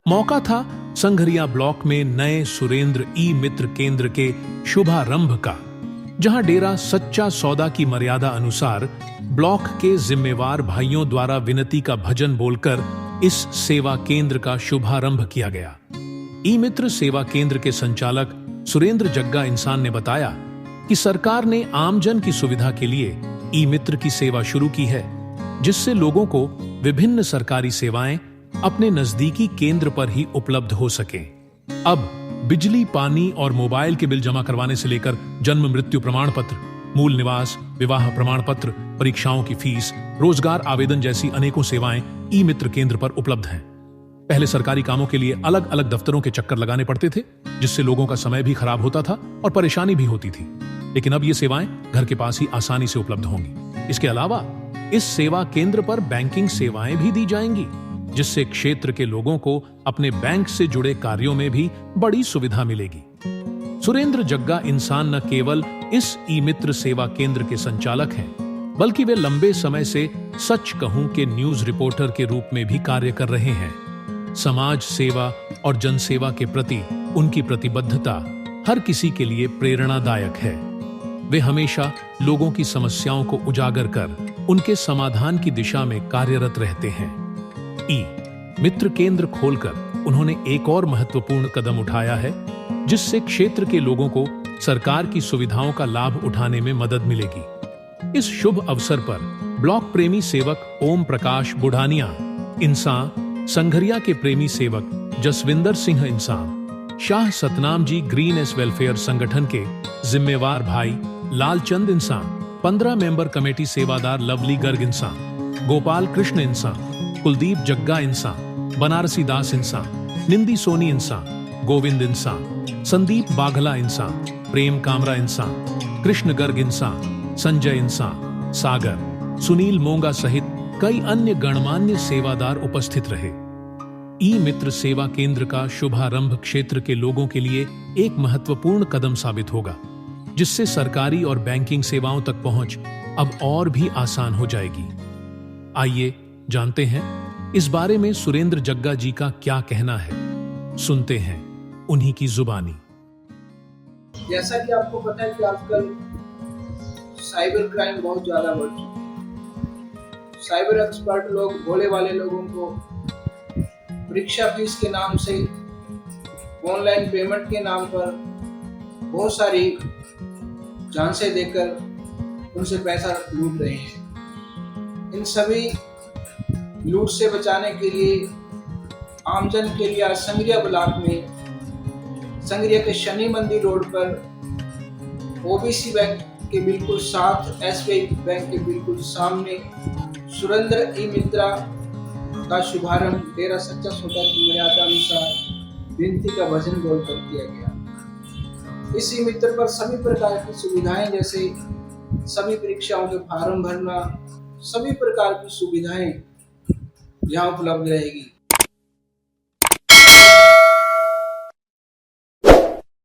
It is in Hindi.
मौका था संघरिया ब्लॉक में नए सुरेंद्र ई मित्र केंद्र के शुभारंभ का, जहां डेरा सच्चा सौदा की मर्यादा अनुसार ब्लॉक के जिम्मेवार भाइयों द्वारा विनती का भजन बोलकर इस सेवा केंद्र का शुभारंभ किया गया। ई मित्र सेवा केंद्र के संचालक सुरेंद्र जग्गा इंसान ने बताया कि सरकार ने आमजन की सुविधा के लिए ई मित्र की सेवा शुरू की है, जिससे लोगों को विभिन्न सरकारी सेवाएं अपने नजदीकी केंद्र पर ही उपलब्ध हो सके। अब बिजली, पानी और मोबाइल के बिल जमा करवाने से लेकर जन्म मृत्यु प्रमाण पत्र, मूल निवास, विवाह प्रमाण पत्र, परीक्षाओं की फीस, रोजगार आवेदन जैसी अनेकों सेवाएं ई मित्र केंद्र पर उपलब्ध हैं। पहले सरकारी कामों के लिए अलग अलग दफ्तरों के चक्कर लगाने पड़ते थे, जिससे लोगों का समय भी खराब होता था और परेशानी भी होती थी। लेकिन अब ये सेवाएं घर के पास ही आसानी से उपलब्ध होंगी। इसके अलावा इस सेवा केंद्र पर बैंकिंग सेवाएं भी दी जाएंगी, जिससे क्षेत्र के लोगों को अपने बैंक से जुड़े कार्यों में भी बड़ी सुविधा मिलेगी। सुरेंद्र जग्गा इंसान न केवल इस ई मित्र सेवा केंद्र के संचालक हैं, बल्कि वे लंबे समय से सच कहूं के न्यूज रिपोर्टर के रूप में भी कार्य कर रहे हैं। समाज सेवा और जनसेवा के प्रति उनकी प्रतिबद्धता हर किसी के लिए प्रेरणादायक है। वे हमेशा लोगों की समस्याओं को उजागर कर उनके समाधान की दिशा में कार्यरत रहते हैं। ई मित्र केंद्र खोलकर उन्होंने एक और महत्वपूर्ण कदम उठाया है, जिससे क्षेत्र के लोगों को सरकार की सुविधाओं का लाभ उठाने में मदद मिलेगी। इस शुभ अवसर पर ब्लॉक प्रेमी सेवक ओम प्रकाश बुढ़ानिया इंसान, संघरिया के प्रेमी सेवक जसविंदर सिंह इंसान, Shah Satnam ji green S welfare संगठन के जिम्मेवार भाई लालचंद इंसान, 15 मेंबर कमेटी सेवादार लवली गर्ग इंसान, गोपाल कृष्ण इंसान, कुलदीप जग्गा इंसान, बनारसी दास इंसान, निंदी सोनी इंसान, गोविंद इंसान, संदीप बाघला इंसान, प्रेम कामरा इंसान, कृष्ण गर्ग इंसान, संजय इंसान, सागर, सुनील मोंगा सहित कई अन्य गणमान्य सेवादार उपस्थित रहे। ई मित्र सेवा केंद्र का शुभारंभ क्षेत्र के लोगों के लिए एक महत्वपूर्ण कदम साबित होगा, जिससे सरकारी और बैंकिंग सेवाओं तक पहुंच अब और भी आसान हो जाएगी। आइए जानते हैं इस बारे में सुरेंद्र जग्गा जी का क्या कहना है। सुनते हैं उन्हीं की जुबानी। जैसा कि आपको पता है कि आजकल साइबर क्राइम बहुत ज्यादा बढ़ चुका है। साइबर एक्सपर्ट लोग, भोले वाले लोगों को परीक्षा फीस के नाम से, ऑनलाइन पेमेंट के नाम पर बहुत सारी झांसे देकर उनसे पैसा लूट रहे हैं। इन सभी लूट से बचाने के लिए आमजन के लिए आज संघरिया ब्लॉक में, संघरिया के शनि मंदिर रोड पर ओबीसी बैंक के बिल्कुल साथ, एसबीआई बैंक के बिल्कुल सामने सुरेंद्र ई मित्रा का शुभारंभ डेरा सच्चा सौदा की मर्यादा अनुसार विनती का भजन बोलकर किया गया। इस ई मित्र पर सभी प्रकार की सुविधाएं, जैसे सभी परीक्षाओं के फॉर्म भरना, सभी प्रकार की सुविधाएं यहाँ उपलब्ध रहेगी।